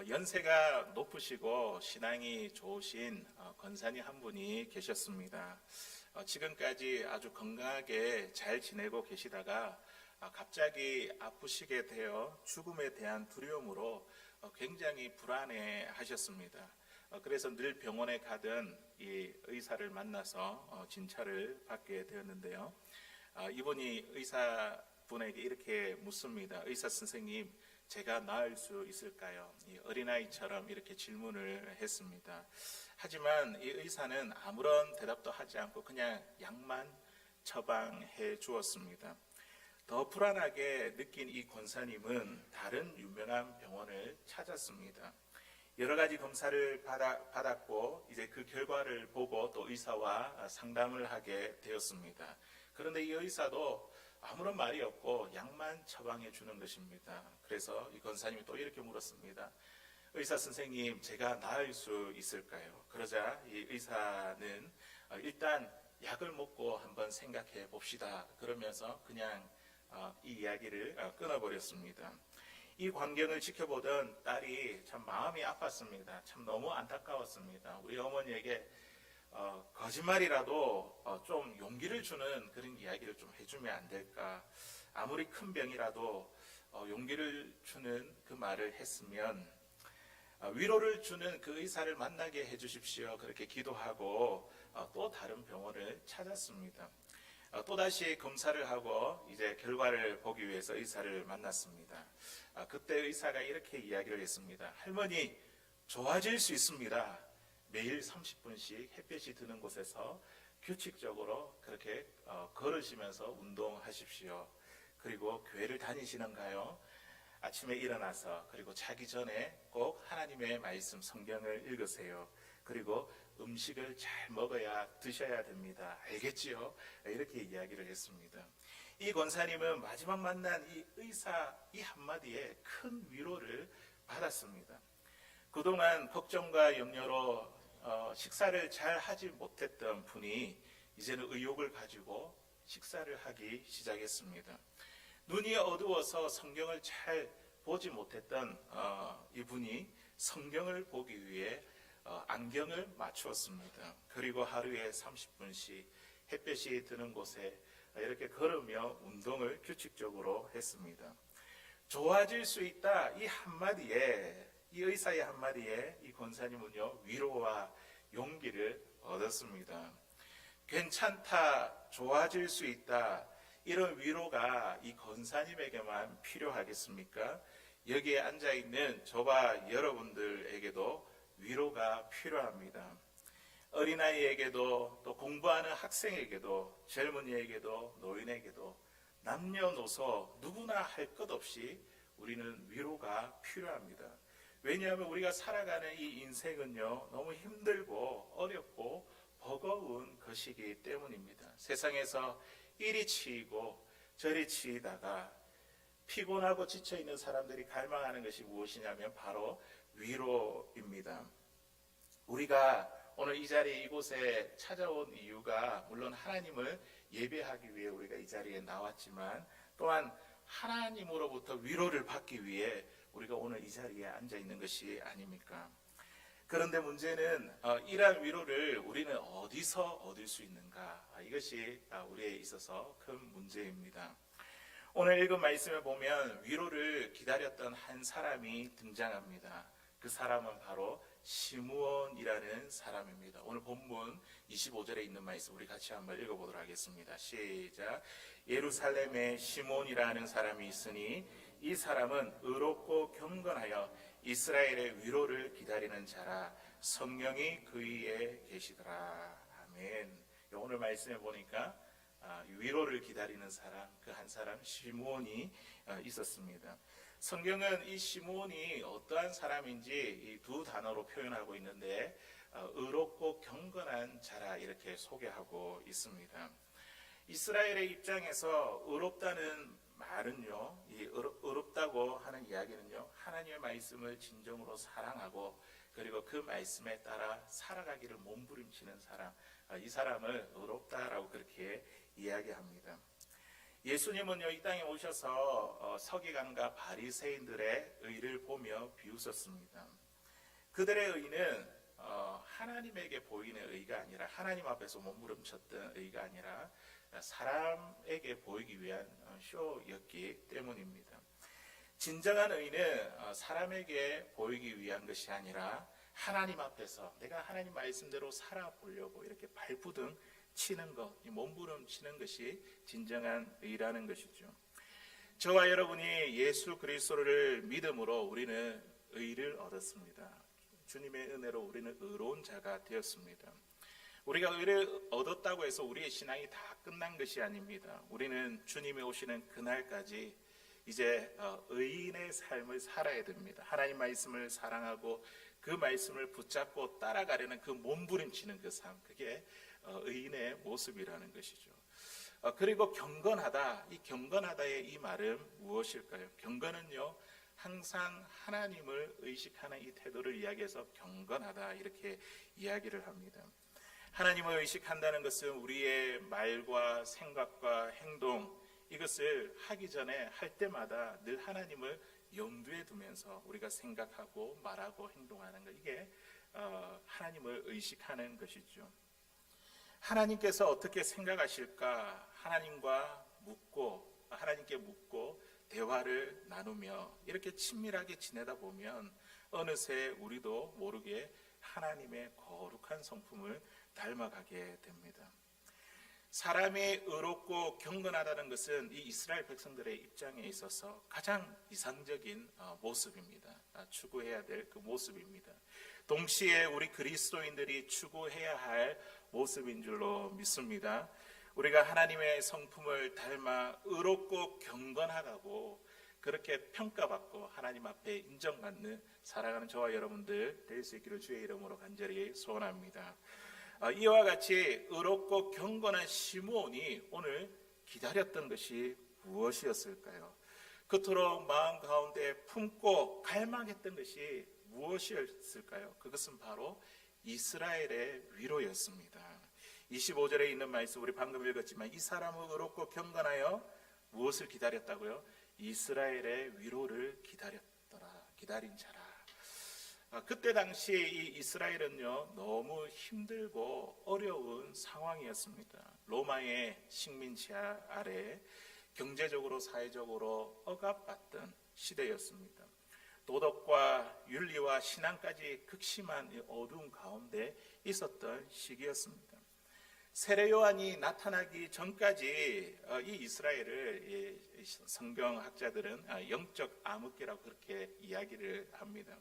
연세가 높으시고 신앙이 좋으신 권사님 한 분이 계셨습니다. 지금까지 아주 건강하게 잘 지내고 계시다가 갑자기 아프시게 되어 죽음에 대한 두려움으로 굉장히 불안해 하셨습니다. 그래서 늘 병원에 가던 이 의사를 만나서 진찰을 받게 되었는데요. 이분이 의사분에게 이렇게 묻습니다. 의사 선생님, 제가 나을 수 있을까요? 이 어린아이처럼 이렇게 질문을 했습니다. 하지만 이 의사는 아무런 대답도 하지 않고 그냥 약만 처방해 주었습니다. 더 불안하게 느낀 이 권사님은 다른 유명한 병원을 찾았습니다. 여러 가지 검사를 받았고 이제 그 결과를 보고 또 의사와 상담을 하게 되었습니다. 그런데 이 의사도 아무런 말이 없고 약만 처방해 주는 것입니다. 그래서 이 권사님이 또 이렇게 물었습니다. 의사 선생님, 제가 나을 수 있을까요? 그러자 이 의사는 일단 약을 먹고 한번 생각해 봅시다. 그러면서 그냥 이 이야기를 끊어버렸습니다. 이 광경을 지켜보던 딸이 참 마음이 아팠습니다. 참 너무 안타까웠습니다. 우리 어머니에게 거짓말이라도 좀 용기를 주는 그런 이야기를 좀 해주면 안 될까. 아무리 큰 병이라도 용기를 주는 그 말을 했으면 위로를 주는 그 의사를 만나게 해주십시오. 그렇게 기도하고 또 다른 병원을 찾았습니다. 또다시 검사를 하고 이제 결과를 보기 위해서 의사를 만났습니다. 그때 의사가 이렇게 이야기를 했습니다. 할머니, 좋아질 수 있습니다. 매일 30분씩 햇볕이 드는 곳에서 규칙적으로 그렇게 걸으시면서 운동하십시오. 그리고 교회를 다니시는가요? 아침에 일어나서 그리고 자기 전에 꼭 하나님의 말씀 성경을 읽으세요. 그리고 음식을 잘 먹어야 드셔야 됩니다. 알겠지요? 이렇게 이야기를 했습니다. 이 권사님은 마지막 만난 이 의사 이 한마디에 큰 위로를 받았습니다. 그동안 걱정과 염려로 식사를 잘 하지 못했던 분이 이제는 의욕을 가지고 식사를 하기 시작했습니다. 눈이 어두워서 성경을 잘 보지 못했던 이분이 성경을 보기 위해 안경을 맞추었습니다. 그리고 하루에 30분씩 햇볕이 드는 곳에 이렇게 걸으며 운동을 규칙적으로 했습니다. 좋아질 수 있다 이 한마디에, 이 의사의 한마디에 이 권사님은요 위로와 용기를 얻었습니다. 괜찮다, 좋아질 수 있다, 이런 위로가 이 권사님에게만 필요하겠습니까? 여기에 앉아있는 저와 여러분들에게도 위로가 필요합니다. 어린아이에게도 또 공부하는 학생에게도 젊은이에게도 노인에게도 남녀노소 누구나 할 것 없이 우리는 위로가 필요합니다. 왜냐하면 우리가 살아가는 이 인생은요 너무 힘들고 어렵고 버거운 것이기 때문입니다. 세상에서 이리 치이고 저리 치이다가 피곤하고 지쳐있는 사람들이 갈망하는 것이 무엇이냐면 바로 위로입니다. 우리가 오늘 이 자리에 이곳에 찾아온 이유가 물론 하나님을 예배하기 위해 우리가 이 자리에 나왔지만 또한 하나님으로부터 위로를 받기 위해 우리가 오늘 이 자리에 앉아 있는 것이 아닙니까? 그런데 문제는 이러한 위로를 우리는 어디서 얻을 수 있는가? 이것이 우리에 있어서 큰 문제입니다. 오늘 읽은 말씀을 보면 위로를 기다렸던 한 사람이 등장합니다. 그 사람은 바로 시므온이라는 사람입니다. 오늘 본문 25절에 있는 말씀 우리 같이 한번 읽어보도록 하겠습니다. 시작. 예루살렘에 시므온이라는 사람이 있으니 이 사람은 의롭고 경건하여 이스라엘의 위로를 기다리는 자라. 성령이 그 위에 계시더라. 아멘. 오늘 말씀에 보니까 위로를 기다리는 사람, 그 한 사람 시므온이 있었습니다. 성경은 이 시므온이 어떠한 사람인지 이 두 단어로 표현하고 있는데 의롭고 경건한 자라 이렇게 소개하고 있습니다. 이스라엘의 입장에서 의롭다는 말은요, 이 의롭다고 하는 이야기는요, 하나님의 말씀을 진정으로 사랑하고 그리고 그 말씀에 따라 살아가기를 몸부림치는 사람, 이 사람을 의롭다라고 그렇게 이야기합니다. 예수님은요, 이 땅에 오셔서 서기관과 바리새인들의 의를 보며 비웃었습니다. 그들의 의는 하나님에게 보이는 의가 아니라, 하나님 앞에서 몸부림쳤던 의가 아니라 사람에게 보이기 위한 쇼였기 때문입니다. 진정한 의는 사람에게 보이기 위한 것이 아니라 하나님 앞에서 내가 하나님 말씀대로 살아보려고 이렇게 발부둥 치는 것, 몸부림 치는 것이 진정한 의라는 것이죠. 저와 여러분이 예수 그리스도를 믿음으로 우리는 의를 얻었습니다. 주님의 은혜로 우리는 의로운 자가 되었습니다. 우리가 의를 얻었다고 해서 우리의 신앙이 다 끝난 것이 아닙니다. 우리는 주님이 오시는 그날까지 이제 의인의 삶을 살아야 됩니다. 하나님 말씀을 사랑하고 그 말씀을 붙잡고 따라가려는 그 몸부림치는 그 삶, 그게 의인의 모습이라는 것이죠. 그리고 경건하다, 이 경건하다의 이 말은 무엇일까요? 경건은요, 항상 하나님을 의식하는 이 태도를 이야기해서 경건하다 이렇게 이야기를 합니다. 하나님을 의식한다는 것은 우리의 말과 생각과 행동, 이것을 하기 전에 할 때마다 늘 하나님을 염두에 두면서 우리가 생각하고 말하고 행동하는 것, 이게 하나님을 의식하는 것이죠. 하나님께서 어떻게 생각하실까 하나님께 묻고 대화를 나누며 이렇게 친밀하게 지내다 보면 어느새 우리도 모르게 하나님의 거룩한 성품을 닮아가게 됩니다. 사람이 의롭고 경건하다는 것은 이 이스라엘 백성들의 입장에 있어서 가장 이상적인 모습입니다. 추구해야 될 그 모습입니다. 동시에 우리 그리스도인들이 추구해야 할 모습인 줄로 믿습니다. 우리가 하나님의 성품을 닮아 의롭고 경건하다고 그렇게 평가받고 하나님 앞에 인정받는 살아가는 저와 여러분들 될 수 있기를 주의 이름으로 간절히 소원합니다. 이와 같이 의롭고 경건한 시므온이 오늘 기다렸던 것이 무엇이었을까요? 그토록 마음 가운데 품고 갈망했던 것이 무엇이었을까요? 그것은 바로 이스라엘의 위로였습니다. 25절에 있는 말씀 우리 방금 읽었지만, 이 사람은 의롭고 경건하여 무엇을 기다렸다고요? 이스라엘의 위로를 기다렸더라. 기다린 자라. 그때 당시 이 이스라엘은요, 너무 힘들고 어려운 상황이었습니다. 로마의 식민지 아래 경제적으로 사회적으로 억압받던 시대였습니다. 도덕과 윤리와 신앙까지 극심한 어두운 가운데 있었던 시기였습니다. 세례 요한이 나타나기 전까지 이 이스라엘을 성경학자들은 영적 암흑기라고 그렇게 이야기를 합니다.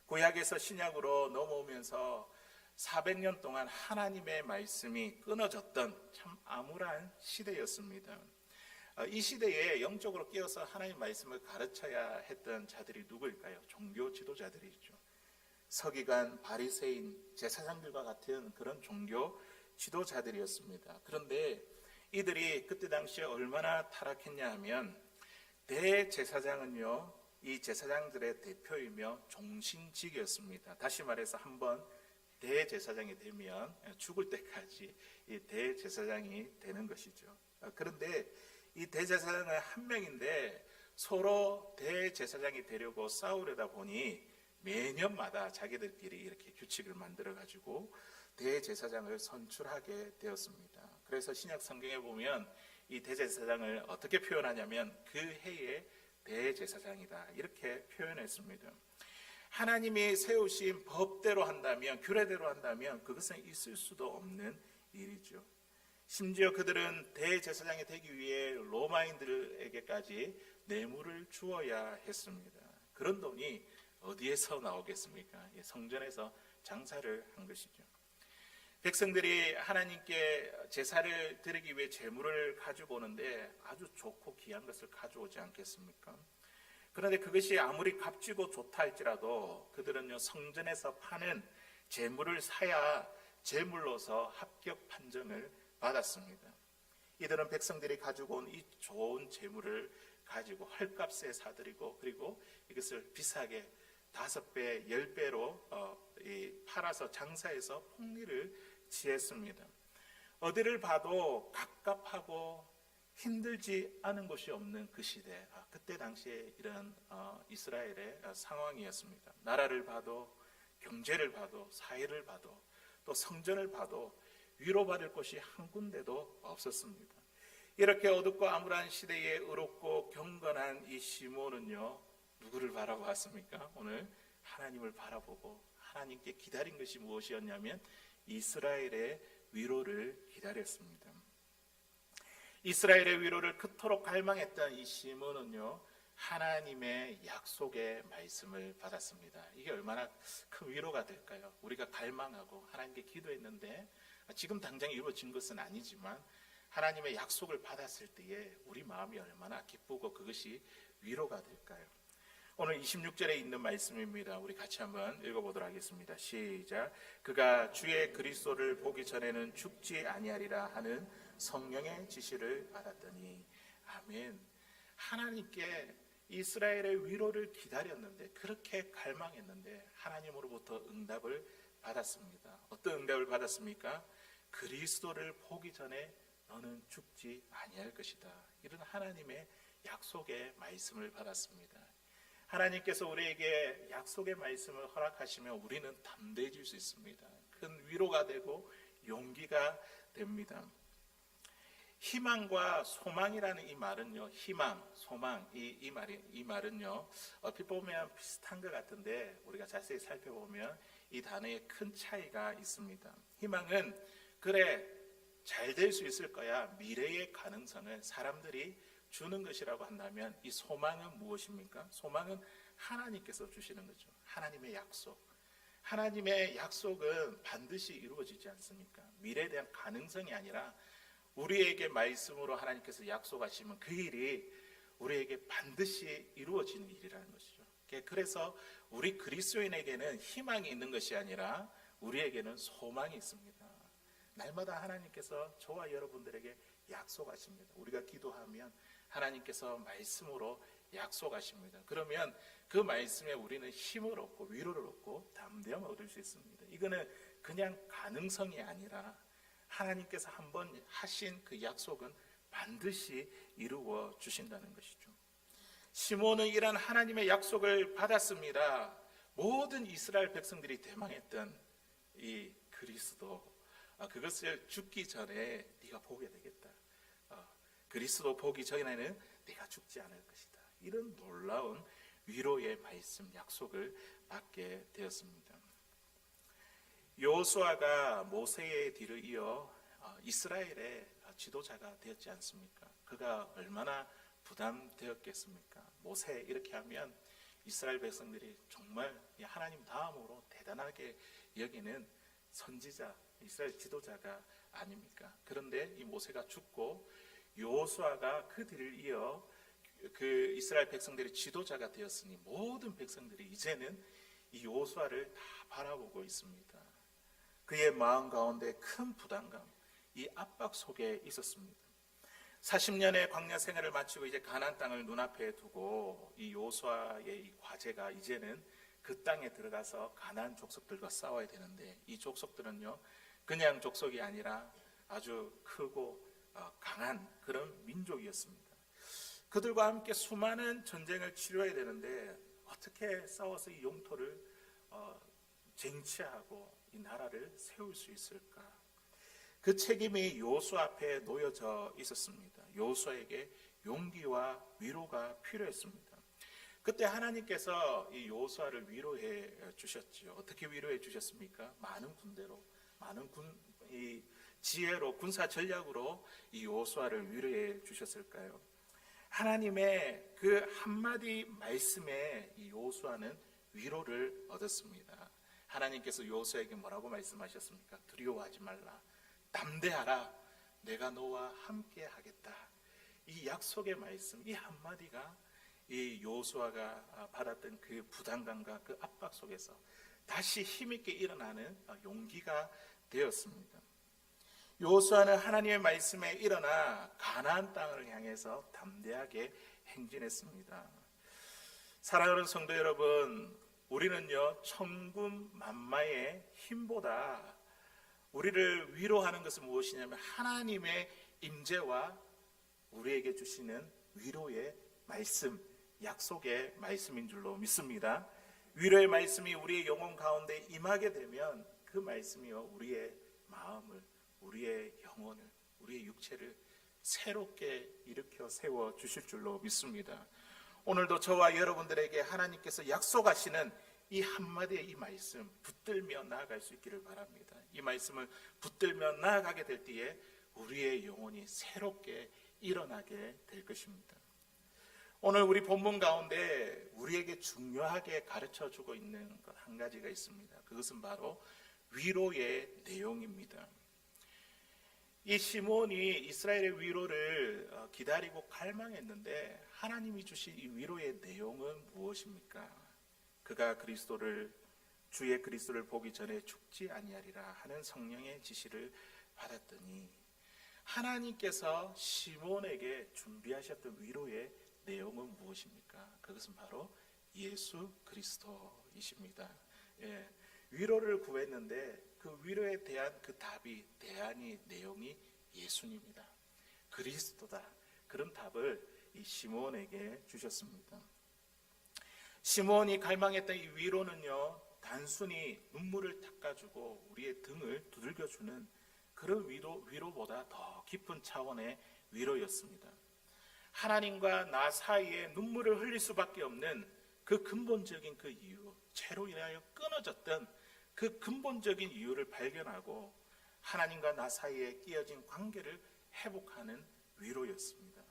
구약에서 신약으로 넘어오면서 400년 동안 하나님의 말씀이 끊어졌던 참 암울한 시대였습니다. 이 시대에 영적으로 깨어서 하나님의 말씀을 가르쳐야 했던 자들이 누구일까요? 종교 지도자들이죠. 서기관, 바리새인, 제사장들과 같은 그런 종교 지도자들이었습니다. 그런데 이들이 그때 당시에 얼마나 타락했냐 하면, 대제사장은요, 이 제사장들의 대표이며 종신직이었습니다. 다시 말해서 한번 대제사장이 되면 죽을 때까지 이 대제사장이 되는 것이죠. 그런데 이 대제사장은 한 명인데 서로 대제사장이 되려고 싸우려다 보니 매년마다 자기들끼리 이렇게 규칙을 만들어 가지고 대제사장을 선출하게 되었습니다. 그래서 신약 성경에 보면 이 대제사장을 어떻게 표현하냐면 그 해의 대제사장이다 이렇게 표현했습니다. 하나님이 세우신 법대로 한다면, 규례대로 한다면 그것은 있을 수도 없는 일이죠. 심지어 그들은 대제사장이 되기 위해 로마인들에게까지 뇌물을 주어야 했습니다. 그런 돈이 어디에서 나오겠습니까? 성전에서 장사를 한 것이죠. 백성들이 하나님께 제사를 드리기 위해 제물을 가지고 오는데 아주 좋고 귀한 것을 가져오지 않겠습니까? 그런데 그것이 아무리 값지고 좋다 할지라도 그들은요, 성전에서 파는 제물을 사야 제물로서 합격 판정을 받았습니다. 이들은 백성들이 가지고 온 이 좋은 제물을 가지고 헐값에 사들이고, 그리고 이것을 비싸게 5배, 10배로 팔아서 장사해서 폭리를 취했습니다. 어디를 봐도 갑갑하고 힘들지 않은 곳이 없는 그 시대, 그때 당시에 이런 이스라엘의 상황이었습니다. 나라를 봐도, 경제를 봐도, 사회를 봐도, 또 성전을 봐도 위로받을 곳이 한 군데도 없었습니다. 이렇게 어둡고 암울한 시대에 의롭고 경건한 이 시몬은요, 누구를 바라보았습니까? 오늘 하나님을 바라보고 하나님께 기다린 것이 무엇이었냐면 이스라엘의 위로를 기다렸습니다. 이스라엘의 위로를 그토록 갈망했던 이 시몬은요, 하나님의 약속의 말씀을 받았습니다. 이게 얼마나 큰 위로가 될까요? 우리가 갈망하고 하나님께 기도했는데 지금 당장 이루어진 것은 아니지만 하나님의 약속을 받았을 때에 우리 마음이 얼마나 기쁘고 그것이 위로가 될까요? 오늘 26절에 있는 말씀입니다. 우리 같이 한번 읽어보도록 하겠습니다. 시작. 그가 주의 그리스도를 보기 전에는 죽지 아니하리라 하는 성령의 지시를 받았더니. 아멘. 하나님께 이스라엘의 위로를 기다렸는데, 그렇게 갈망했는데 하나님으로부터 응답을 받았습니다. 어떤 응답을 받았습니까? 그리스도를 보기 전에 너는 죽지 아니할 것이다. 이런 하나님의 약속의 말씀을 받았습니다. 하나님께서 우리에게 약속의 말씀을 허락하시면 우리는 담대해질 수 있습니다. 큰 위로가 되고 용기가 됩니다. 희망과 소망이라는 이 말은요, 희망, 소망, 이 말은요, 얼핏 보면 비슷한 것 같은데 우리가 자세히 살펴보면 이 단어에 큰 차이가 있습니다. 희망은 그래 잘 될 수 있을 거야, 미래의 가능성을 사람들이 주는 것이라고 한다면, 이 소망은 무엇입니까? 소망은 하나님께서 주시는 거죠. 하나님의 약속. 하나님의 약속은 반드시 이루어지지 않습니까? 미래에 대한 가능성이 아니라 우리에게 말씀으로 하나님께서 약속하시면 그 일이 우리에게 반드시 이루어지는 일이라는 것이죠. 그래서 우리 그리스도인에게는 희망이 있는 것이 아니라 우리에게는 소망이 있습니다. 날마다 하나님께서 저와 여러분들에게 약속하십니다. 우리가 기도하면 하나님께서 말씀으로 약속하십니다. 그러면 그 말씀에 우리는 힘을 얻고 위로를 얻고 담대함을 얻을 수 있습니다. 이거는 그냥 가능성이 아니라 하나님께서 한번 하신 그 약속은 반드시 이루어 주신다는 것이죠. 시몬은 이런 하나님의 약속을 받았습니다. 모든 이스라엘 백성들이 대망했던 이 그리스도, 그것을 죽기 전에 네가 보게 되겠다. 그리스도 보기 전에는 네가 죽지 않을 것이다. 이런 놀라운 위로의 말씀, 약속을 받게 되었습니다. 여호수아가 모세의 뒤를 이어 이스라엘의 지도자가 되었지 않습니까? 그가 얼마나 부담되었겠습니까? 모세 이렇게 하면 이스라엘 백성들이 정말 하나님 다음으로 대단하게 여기는 선지자, 이스라엘 지도자가 아닙니까? 그런데 이 모세가 죽고 여호수아가 그 뒤를 이어 그 이스라엘 백성들의 지도자가 되었으니 모든 백성들이 이제는 이 여호수아를 다 바라보고 있습니다. 그의 마음 가운데 큰 부담감, 이 압박 속에 있었습니다. 40년의 광야 생활을 마치고 이제 가나안 땅을 눈앞에 두고 이 여호수아의 이 과제가 이제는 그 땅에 들어가서 가나안 족속들과 싸워야 되는데, 이 족속들은요 그냥 족속이 아니라 아주 크고 강한 그런 민족이었습니다. 그들과 함께 수많은 전쟁을 치러야 되는데 어떻게 싸워서 이 영토를 쟁취하고 이 나라를 세울 수 있을까? 그 책임이 여호수아 앞에 놓여져 있었습니다. 여호수아에게 용기와 위로가 필요했습니다. 그때 하나님께서 이 여호수아를 위로해 주셨지요. 어떻게 위로해 주셨습니까? 많은 군대로, 많은 이 지혜로, 군사 전략으로 이 여호수아를 위로해 주셨을까요? 하나님의 그 한마디 말씀에 이 여호수아는 위로를 얻었습니다. 하나님께서 여호수아에게 뭐라고 말씀하셨습니까? 두려워하지 말라, 담대하라, 내가 너와 함께 하겠다. 이 약속의 말씀, 이 한마디가 이 여호수아가 받았던 그 부담감과 그 압박 속에서 다시 힘있게 일어나는 용기가 되었습니다. 여호수아는 하나님의 말씀에 일어나 가나안 땅을 향해서 담대하게 행진했습니다. 사랑하는 성도 여러분, 우리는요 천군만마의 힘보다 우리를 위로하는 것은 무엇이냐면 하나님의 임재와 우리에게 주시는 위로의 말씀, 약속의 말씀인 줄로 믿습니다. 위로의 말씀이 우리의 영혼 가운데 임하게 되면 그 말씀이요 우리의 마음을, 우리의 영혼을, 우리의 육체를 새롭게 일으켜 세워 주실 줄로 믿습니다. 오늘도 저와 여러분들에게 하나님께서 약속하시는 이 한마디의 이 말씀 붙들며 나아갈 수 있기를 바랍니다. 이 말씀을 붙들며 나아가게 될 때에 우리의 영혼이 새롭게 일어나게 될 것입니다. 오늘 우리 본문 가운데 우리에게 중요하게 가르쳐주고 있는 것 한 가지가 있습니다. 그것은 바로 위로의 내용입니다. 이 시몬이 이스라엘의 위로를 기다리고 갈망했는데 하나님이 주신 이 위로의 내용은 무엇입니까? 그가 주의 그리스도를 보기 전에 죽지 아니하리라 하는 성령의 지시를 받았더니 하나님께서 시몬에게 준비하셨던 위로의 내용은 무엇입니까? 그것은 바로 예수 그리스도이십니다. 예, 위로를 구했는데 그 위로에 대한 그 답이, 대안이, 내용이 예수님이다, 그리스도다. 그런 답을 이 시몬에게 주셨습니다. 시몬이 갈망했던 이 위로는요, 단순히 눈물을 닦아주고 우리의 등을 두들겨주는 그런 위로보다 더 깊은 차원의 위로였습니다. 하나님과 나 사이에 눈물을 흘릴 수밖에 없는 그 근본적인 그 이유, 죄로 인하여 끊어졌던 그 근본적인 이유를 발견하고 하나님과 나 사이에 끼어진 관계를 회복하는 위로였습니다.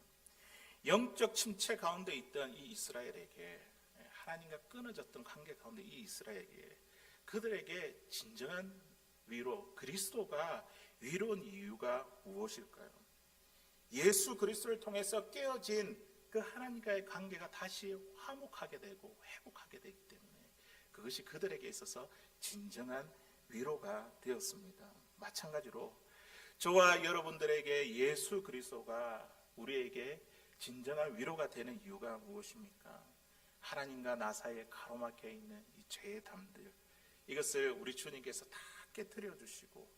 영적 침체 가운데 있던 이 이스라엘에게, 하나님과 끊어졌던 관계 가운데 이 이스라엘에게, 그들에게 진정한 위로, 그리스도가 위로인 이유가 무엇일까요? 예수 그리스도를 통해서 깨어진 그 하나님과의 관계가 다시 화목하게 되고 회복하게 되기 때문에 그것이 그들에게 있어서 진정한 위로가 되었습니다. 마찬가지로 저와 여러분들에게 예수 그리스도가 우리에게 진정한 위로가 되는 이유가 무엇입니까? 하나님과 나 사이에 가로막혀 있는 이 죄의 담들, 이것을 우리 주님께서 다 깨트려 주시고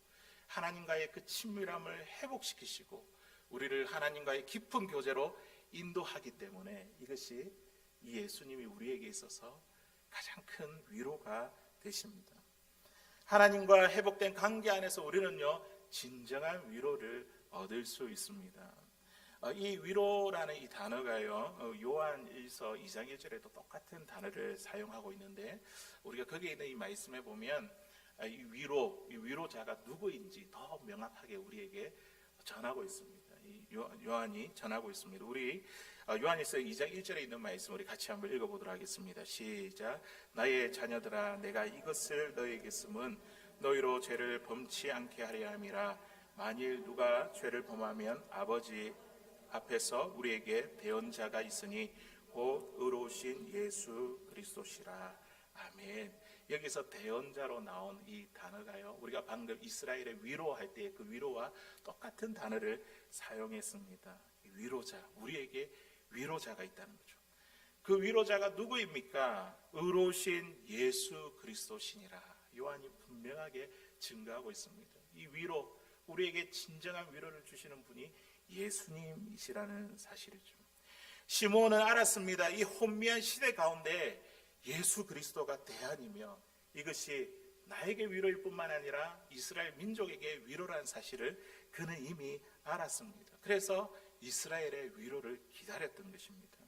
하나님과의 그 친밀함을 회복시키시고 우리를 하나님과의 깊은 교제로 인도하기 때문에 이것이 이 예수님이 우리에게 있어서 가장 큰 위로가 되십니다. 하나님과 회복된 관계 안에서 우리는요 진정한 위로를 얻을 수 있습니다. 이 위로라는 이 단어가요 요한일서 2장 1절에도 똑같은 단어를 사용하고 있는데 우리가 거기에 있는 이 말씀에 보면 이 위로자가 누구인지 더 명확하게 우리에게 전하고 있습니다. 요한이 전하고 있습니다. 우리 요한일서 2장 1절에 있는 말씀 우리 같이 한번 읽어보도록 하겠습니다. 시작. 나의 자녀들아, 내가 이것을 너희에게 쓰면 너희로 죄를 범치 않게 하려 함이라. 만일 누가 죄를 범하면 아버지 앞에서 우리에게 대언자가 있으니 곧 의로우신 예수 그리스도시라. 아멘. 여기서 대언자로 나온 이 단어가요, 우리가 방금 이스라엘의 위로할 때 그 위로와 똑같은 단어를 사용했습니다. 위로자, 우리에게 위로자가 있다는 거죠. 그 위로자가 누구입니까? 의로우신 예수 그리스도시니라. 요한이 분명하게 증거하고 있습니다. 이 위로, 우리에게 진정한 위로를 주시는 분이 예수님이시라는 사실이죠. 시몬은 알았습니다. 이 혼미한 시대 가운데 예수 그리스도가 대안이며 이것이 나에게 위로일 뿐만 아니라 이스라엘 민족에게 위로라는 사실을 그는 이미 알았습니다. 그래서 이스라엘의 위로를 기다렸던 것입니다.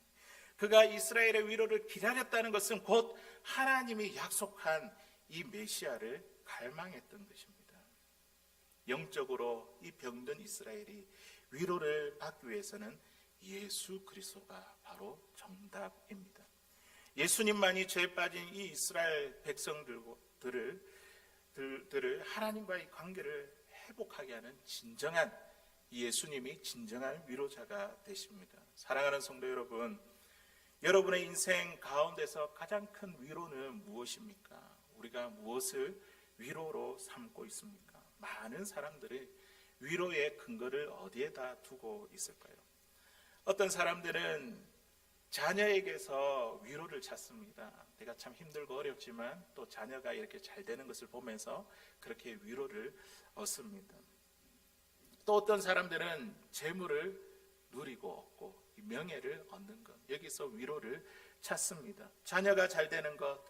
그가 이스라엘의 위로를 기다렸다는 것은 곧 하나님이 약속한 이 메시아를 갈망했던 것입니다. 영적으로 이 병든 이스라엘이 위로를 받기 위해서는 예수 그리스도가 바로 정답입니다. 예수님만이 죄에 빠진 이 이스라엘 백성들을 하나님과의 관계를 회복하게 하는 진정한 예수님이 진정한 위로자가 되십니다. 사랑하는 성도 여러분, 여러분의 인생 가운데서 가장 큰 위로는 무엇입니까? 우리가 무엇을 위로로 삼고 있습니까? 많은 사람들이 위로의 근거를 어디에다 두고 있을까요? 어떤 사람들은 자녀에게서 위로를 찾습니다. 내가 참 힘들고 어렵지만 또 자녀가 이렇게 잘 되는 것을 보면서 그렇게 위로를 얻습니다. 또 어떤 사람들은 재물을 누리고 얻고 명예를 얻는 것, 여기서 위로를 찾습니다. 자녀가 잘 되는 것,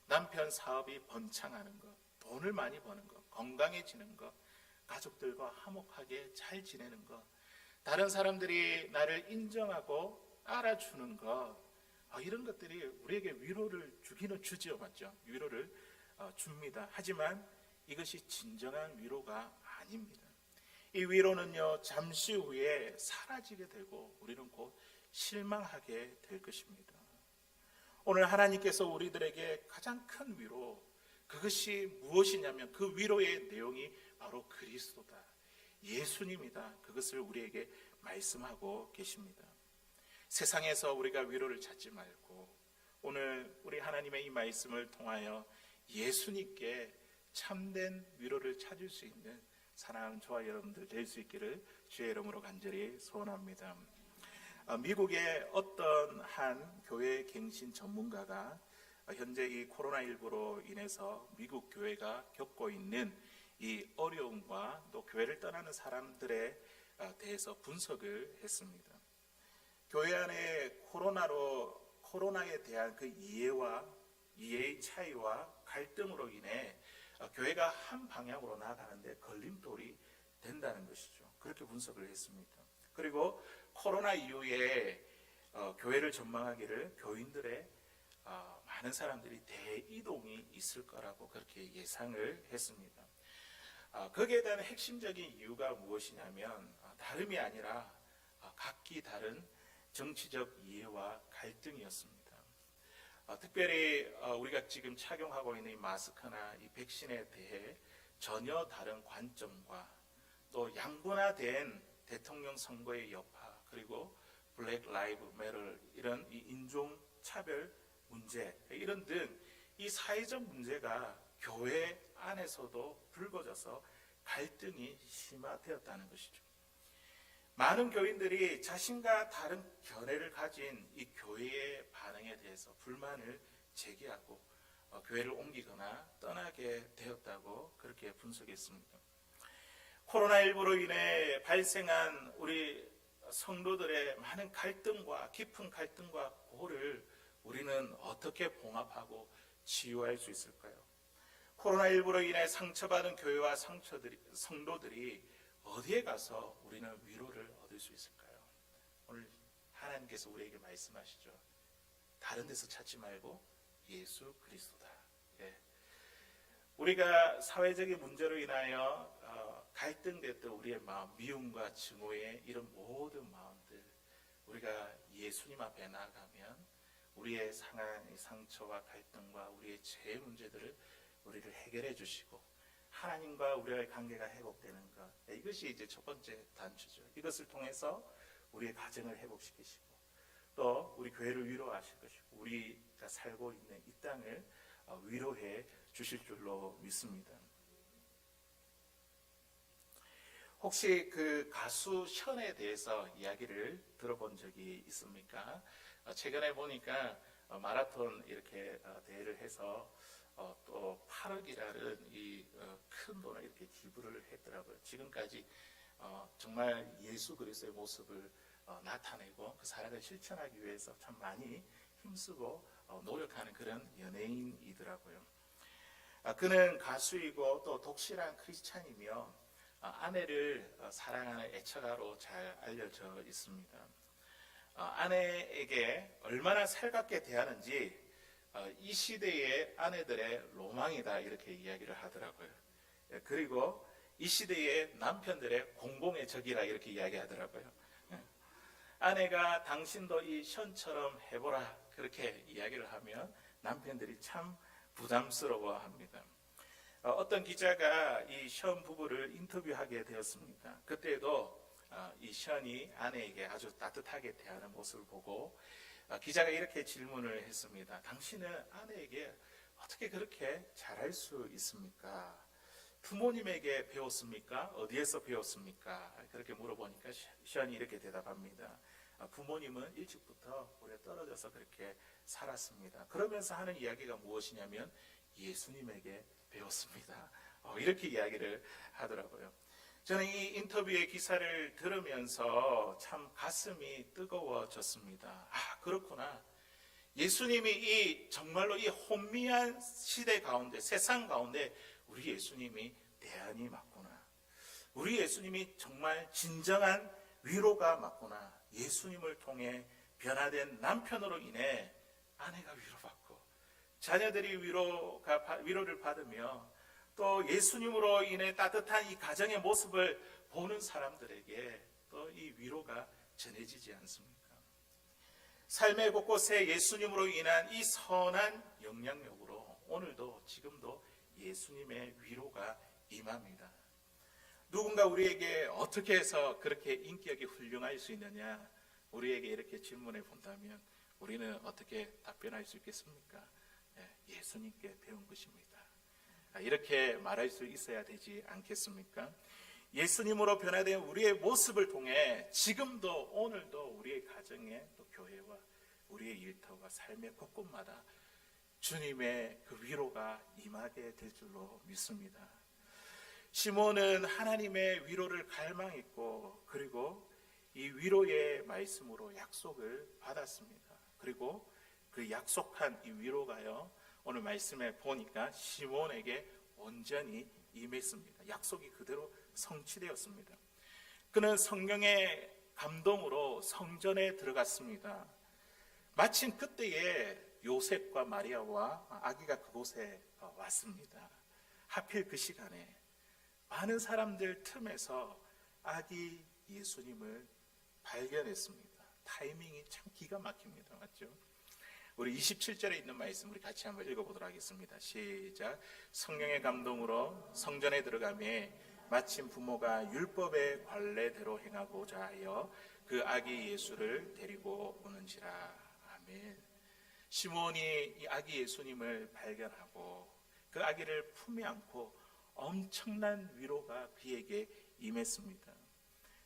남편 사업이 번창하는 것, 돈을 많이 버는 것, 건강해지는 것, 가족들과 화목하게 잘 지내는 것, 다른 사람들이 나를 인정하고 알아주는 것, 이런 것들이 우리에게 위로를 주기는 주지요, 맞죠? 위로를 줍니다. 하지만 이것이 진정한 위로가 아닙니다. 이 위로는요, 잠시 후에 사라지게 되고 우리는 곧 실망하게 될 것입니다. 오늘 하나님께서 우리들에게 가장 큰 위로, 그것이 무엇이냐면 그 위로의 내용이 바로 그리스도다, 예수님이다. 그것을 우리에게 말씀하고 계십니다. 세상에서 우리가 위로를 찾지 말고 오늘 우리 하나님의 이 말씀을 통하여 예수님께 참된 위로를 찾을 수 있는 사랑하는 저와 여러분들 될 수 있기를 주의 이름으로 간절히 소원합니다. 미국의 어떤 한 교회 갱신 전문가가 현재 이 코로나19로 인해서 미국 교회가 겪고 있는 이 어려움과 또 교회를 떠나는 사람들에 대해서 분석을 했습니다. 교회 안에 코로나에 대한 그 이해의 차이와 갈등으로 인해 교회가 한 방향으로 나아가는데 걸림돌이 된다는 것이죠. 그렇게 분석을 했습니다. 그리고 코로나 이후에 교회를 전망하기를 교인들의 많은 사람들이 대이동이 있을 거라고 그렇게 예상을 했습니다. 거기에 대한 핵심적인 이유가 무엇이냐면 다름이 아니라 각기 다른 정치적 이해와 갈등이었습니다. 특별히 우리가 지금 착용하고 있는 이 마스크나 이 백신에 대해 전혀 다른 관점과 또 양분화된 대통령 선거의 여파, 그리고 블랙 라이브 매터 이런 이 인종 차별 문제, 이런 등 이 사회적 문제가 교회 안에서도 불거져서 갈등이 심화되었다는 것이죠. 많은 교인들이 자신과 다른 견해를 가진 이 교회의 반응에 대해서 불만을 제기하고 교회를 옮기거나 떠나게 되었다고 그렇게 분석했습니다. 코로나19로 인해 발생한 우리 성도들의 많은 갈등과 깊은 갈등과 고를 우리는 어떻게 봉합하고 치유할 수 있을까요? 코로나19로 인해 상처받은 교회와 성도들이 어디에 가서 우리는 위로를 얻을 수 있을까요? 오늘 하나님께서 우리에게 말씀하시죠. 다른 데서 찾지 말고 예수 그리스도다. 예. 우리가 사회적인 문제로 인하여 갈등됐던 우리의 마음, 미움과 증오의 이런 모든 마음들, 우리가 예수님 앞에 나아가면 우리의 상한 상처와 갈등과 우리의 죄의 문제들을 우리를 해결해 주시고 하나님과 우리의 관계가 회복되는 것, 이것이 이제 첫 번째 단추죠. 이것을 통해서 우리의 가정을 회복시키시고 또 우리 교회를 위로하실 것이고 우리가 살고 있는 이 땅을 위로해 주실 줄로 믿습니다. 혹시 그 가수 션에 대해서 이야기를 들어본 적이 있습니까? 최근에 보니까 마라톤 이렇게 대회를 해서 또 8억이라는 이 큰 돈을 이렇게 기부를 했더라고요. 지금까지 정말 예수 그리스도의 모습을 나타내고 그 사랑을 실천하기 위해서 참 많이 힘쓰고 노력하는 그런 연예인이더라고요. 그는 가수이고 또 독실한 크리스찬이며 아내를 사랑하는 애처가로 잘 알려져 있습니다. 아내에게 얼마나 살갑게 대하는지 이 시대의 아내들의 로망이다 이렇게 이야기를 하더라고요. 그리고 이 시대의 남편들의 공공의 적이라 이렇게 이야기하더라고요. 아내가 당신도 이 션처럼 해보라 그렇게 이야기를 하면 남편들이 참 부담스러워합니다. 어떤 기자가 이 션 부부를 인터뷰하게 되었습니다. 그때도 이 션이 아내에게 아주 따뜻하게 대하는 모습을 보고 기자가 이렇게 질문을 했습니다. 당신은 아내에게 어떻게 그렇게 잘할 수 있습니까? 부모님에게 배웠습니까? 어디에서 배웠습니까? 그렇게 물어보니까 션이 이렇게 대답합니다. 부모님은 일찍부터 우리가 떨어져서 그렇게 살았습니다. 그러면서 하는 이야기가 무엇이냐면 예수님에게 배웠습니다. 이렇게 이야기를 하더라고요. 저는 이 인터뷰의 기사를 들으면서 참 가슴이 뜨거워졌습니다. 아, 그렇구나. 예수님이 정말로 이 혼미한 시대 가운데, 세상 가운데 우리 예수님이 대안이 맞구나. 우리 예수님이 정말 진정한 위로가 맞구나. 예수님을 통해 변화된 남편으로 인해 아내가 위로받고 자녀들이 위로를 받으며 또 예수님으로 인해 따뜻한 이 가정의 모습을 보는 사람들에게 또 이 위로가 전해지지 않습니까? 삶의 곳곳에 예수님으로 인한 이 선한 영향력으로 오늘도 지금도 예수님의 위로가 임합니다. 누군가 우리에게 어떻게 해서 그렇게 인격이 훌륭할 수 있느냐, 우리에게 이렇게 질문해 본다면 우리는 어떻게 답변할 수 있겠습니까? 예수님께 배운 것입니다. 이렇게 말할 수 있어야 되지 않겠습니까? 예수님으로 변화된 우리의 모습을 통해 지금도 오늘도 우리의 가정에 또 교회와 우리의 일터와 삶의 곳곳마다 주님의 그 위로가 임하게 될 줄로 믿습니다. 시몬은 하나님의 위로를 갈망했고 그리고 이 위로의 말씀으로 약속을 받았습니다. 그리고 그 약속한 이 위로가요, 오늘 말씀에 보니까 시몬에게 온전히 임했습니다. 약속이 그대로 성취되었습니다. 그는 성령의 감동으로 성전에 들어갔습니다. 마침 그때에 요셉과 마리아와 아기가 그곳에 왔습니다. 하필 그 시간에 많은 사람들 틈에서 아기 예수님을 발견했습니다. 타이밍이 참 기가 막힙니다. 맞죠? 우리 27절에 있는 말씀 우리 같이 한번 읽어보도록 하겠습니다. 시작. 성령의 감동으로 성전에 들어가매 마침 부모가 율법의 관례대로 행하고자 하여 그 아기 예수를 데리고 오는지라. 아멘. 시몬이 이 아기 예수님을 발견하고 그 아기를 품에 안고 엄청난 위로가 그에게 임했습니다.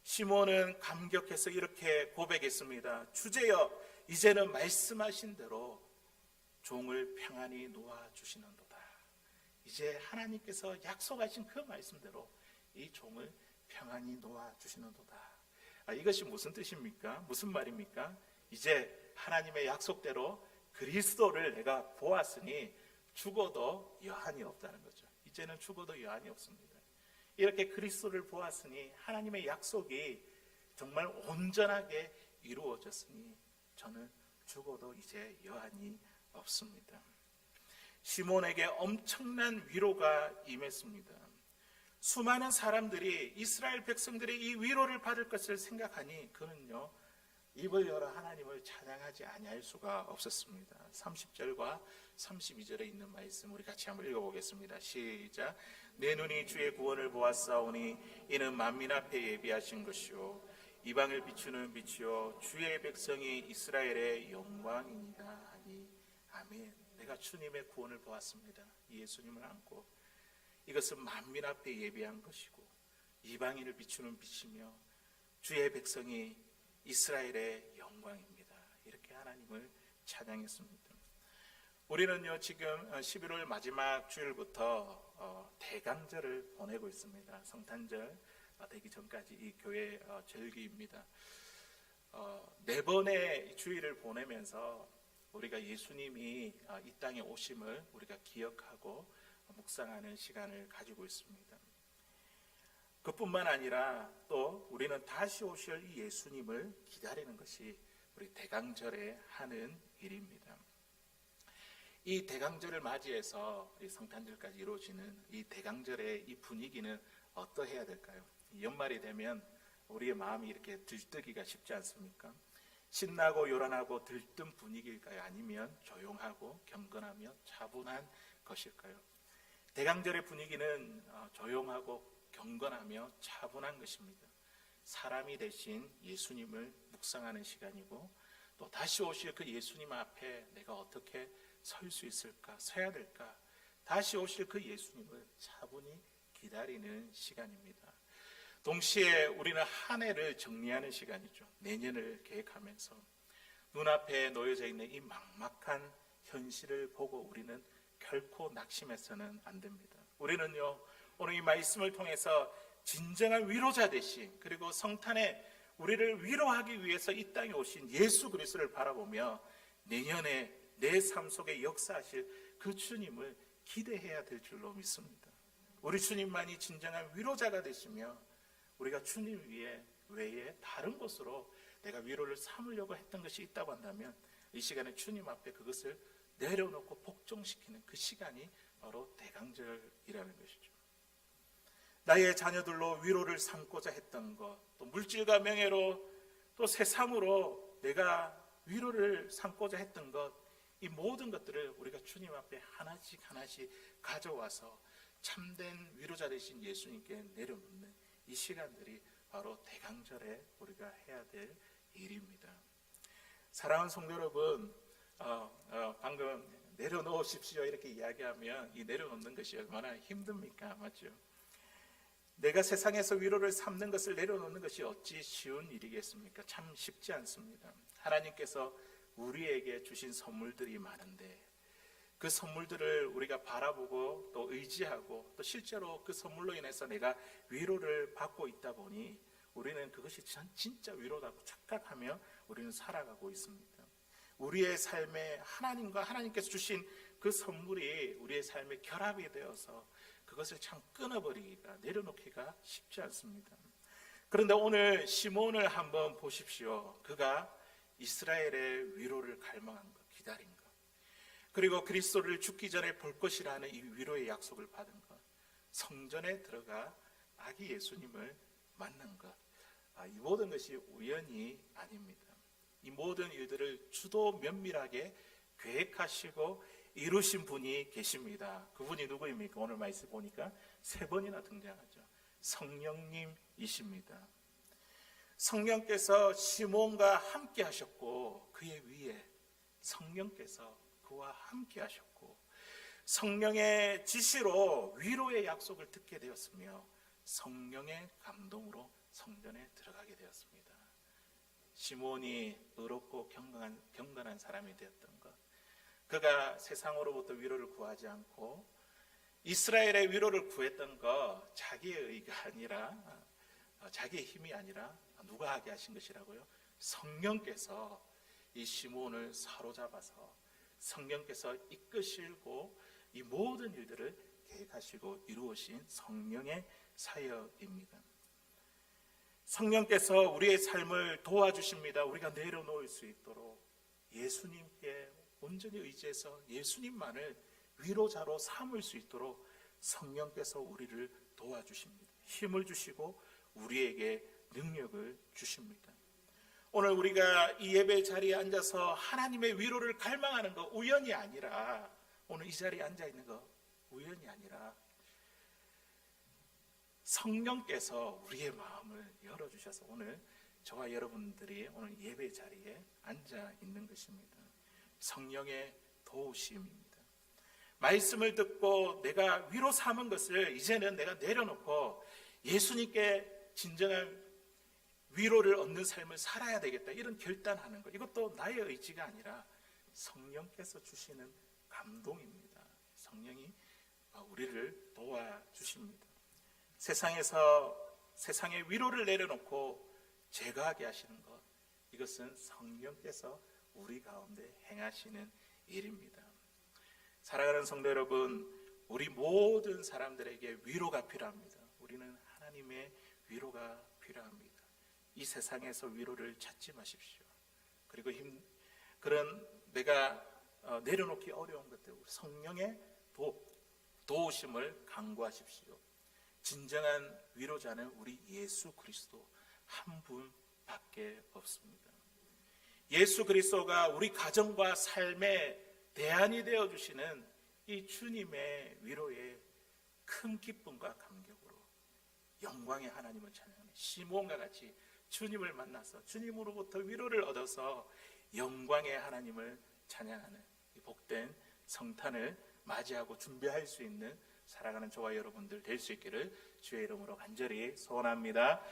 시몬은 감격해서 이렇게 고백했습니다. 주제여, 이제는 말씀하신 대로 종을 평안히 놓아주시는도다. 이제 하나님께서 약속하신 그 말씀대로 이 종을 평안히 놓아주시는도다. 이것이 무슨 뜻입니까? 무슨 말입니까? 이제 하나님의 약속대로 그리스도를 내가 보았으니 죽어도 여한이 없다는 거죠. 이제는 죽어도 여한이 없습니다. 이렇게 그리스도를 보았으니 하나님의 약속이 정말 온전하게 이루어졌으니 저는 죽어도 이제 여한이 없습니다. 시몬에게 엄청난 위로가 임했습니다. 수많은 사람들이 이스라엘 백성들이 이 위로를 받을 것을 생각하니 그는요 입을 열어 하나님을 찬양하지 아니할 수가 없었습니다. 30절과 32절에 있는 말씀 우리 같이 한번 읽어보겠습니다. 시작. 내 눈이 주의 구원을 보았사오니 이는 만민 앞에 예비하신 것이요 이방을 비추는 빛이요 주의 백성이 이스라엘의 영광이니라 하니. 아멘. 내가 주님의 구원을 보았습니다. 예수님을 안고 이것은 만민 앞에 예비한 것이고 이방인을 비추는 빛이며 주의 백성이 이스라엘의 영광입니다. 이렇게 하나님을 찬양했습니다. 우리는요 지금 11월 마지막 주일부터 대강절을 보내고 있습니다. 성탄절 되기 전까지 이 교회 절기입니다. 네 번의 주일을 보내면서 우리가 예수님이 이 땅에 오심을 우리가 기억하고 묵상하는 시간을 가지고 있습니다. 그뿐만 아니라 또 우리는 다시 오실 이 예수님을 기다리는 것이 우리 대강절에 하는 일입니다. 이 대강절을 맞이해서 우리 성탄절까지 이루어지는 이 대강절의 이 분위기는 어떠해야 될까요? 연말이 되면 우리의 마음이 이렇게 들뜨기가 쉽지 않습니까? 신나고 요란하고 들뜬 분위기일까요? 아니면 조용하고 경건하며 차분한 것일까요? 대강절의 분위기는 조용하고 경건하며 차분한 것입니다. 사람이 되신 예수님을 묵상하는 시간이고 또 다시 오실 그 예수님 앞에 내가 어떻게 설 수 있을까, 서야 될까, 다시 오실 그 예수님을 차분히 기다리는 시간입니다. 동시에 우리는 한 해를 정리하는 시간이죠. 내년을 계획하면서 눈앞에 놓여져 있는 이 막막한 현실을 보고 우리는 결코 낙심해서는 안 됩니다. 우리는요 오늘 이 말씀을 통해서 진정한 위로자 되신, 그리고 성탄에 우리를 위로하기 위해서 이 땅에 오신 예수 그리스도를 바라보며 내년에 내 삶 속에 역사하실 그 주님을 기대해야 될 줄로 믿습니다. 우리 주님만이 진정한 위로자가 되시며 우리가 주님 외에 다른 곳으로 내가 위로를 삼으려고 했던 것이 있다고 한다면 이 시간에 주님 앞에 그것을 내려놓고 복종시키는 그 시간이 바로 대강절이라는 것이죠. 나의 자녀들로 위로를 삼고자 했던 것, 또 물질과 명예로, 또 세상으로 내가 위로를 삼고자 했던 것, 이 모든 것들을 우리가 주님 앞에 하나씩 하나씩 가져와서 참된 위로자 되신 예수님께 내려놓는 이 시간들이 바로 대강절에 우리가 해야 될 일입니다. 사랑하는 성도 여러분, 방금 내려놓으십시오 이렇게 이야기하면 이 내려놓는 것이 얼마나 힘듭니까? 맞죠? 내가 세상에서 위로를 삼는 것을 내려놓는 것이 어찌 쉬운 일이겠습니까? 참 쉽지 않습니다. 하나님께서 우리에게 주신 선물들이 많은데 그 선물들을 우리가 바라보고 또 의지하고 또 실제로 그 선물로 인해서 내가 위로를 받고 있다 보니 우리는 그것이 진짜 위로라고 착각하며 우리는 살아가고 있습니다. 우리의 삶에 하나님과 하나님께서 주신 그 선물이 우리의 삶에 결합이 되어서 그것을 참 끊어버리기가, 내려놓기가 쉽지 않습니다. 그런데 오늘 시몬을 한번 보십시오. 그가 이스라엘의 위로를 갈망한 것, 기다린 것, 그리고 그리스도를 죽기 전에 볼 것이라는 이 위로의 약속을 받은 것, 성전에 들어가 아기 예수님을 만난 것, 이 모든 것이 우연이 아닙니다. 이 모든 일들을 주도 면밀하게 계획하시고 이루신 분이 계십니다. 그분이 누구입니까? 오늘 말씀 보니까 3번이나 등장하죠. 성령님이십니다. 성령께서 시몬과 함께 하셨고 그의 위에 성령께서 그와 함께 하셨고 성령의 지시로 위로의 약속을 듣게 되었으며 성령의 감동으로 성전에 들어가게 되었습니다. 시몬이 의롭고 경건한 사람이 되었던 것, 그가 세상으로부터 위로를 구하지 않고 이스라엘의 위로를 구했던 것, 자기의 의가 아니라, 자기의 힘이 아니라 누가 하게 하신 것이라고요? 성령께서 이 시몬을 사로잡아서 성령께서 이끄시고 이 모든 일들을 계획하시고 이루으신 성령의 사역입니다. 성령께서 우리의 삶을 도와주십니다. 우리가 내려놓을 수 있도록 예수님께 온전히 의지해서 예수님만을 위로자로 삼을 수 있도록 성령께서 우리를 도와주십니다. 힘을 주시고 우리에게 능력을 주십니다. 오늘 우리가 이 예배 자리에 앉아서 하나님의 위로를 갈망하는 거 우연이 아니라, 오늘 이 자리에 앉아있는 거 우연이 아니라 성령께서 우리의 마음을 열어주셔서 오늘 저와 여러분들이 오늘 예배 자리에 앉아 있는 것입니다. 성령의 도우심입니다. 말씀을 듣고 내가 위로 삼은 것을 이제는 내가 내려놓고 예수님께 진정한 위로를 얻는 삶을 살아야 되겠다, 이런 결단하는 것, 이것도 나의 의지가 아니라 성령께서 주시는 감동입니다. 성령이 우리를 도와주십니다. 세상의 위로를 내려놓고 제거하게 하시는 것, 이것은 성령께서 우리 가운데 행하시는 일입니다. 사랑하는 성도 여러분, 우리 모든 사람들에게 위로가 필요합니다. 우리는 하나님의 위로가 필요합니다. 이 세상에서 위로를 찾지 마십시오. 그리고 그런 내가 내려놓기 어려운 것들, 성령의 도우심을 간구하십시오. 진정한 위로자는 우리 예수 그리스도 한 분밖에 없습니다. 예수 그리스도가 우리 가정과 삶의 대안이 되어주시는 이 주님의 위로에 큰 기쁨과 감격으로 영광의 하나님을 찬양하는 시몬과 같이 주님을 만나서 주님으로부터 위로를 얻어서 영광의 하나님을 찬양하는 이 복된 성탄을 맞이하고 준비할 수 있는 살아가는 저와 여러분들 될 수 있기를 주의 이름으로 간절히 소원합니다.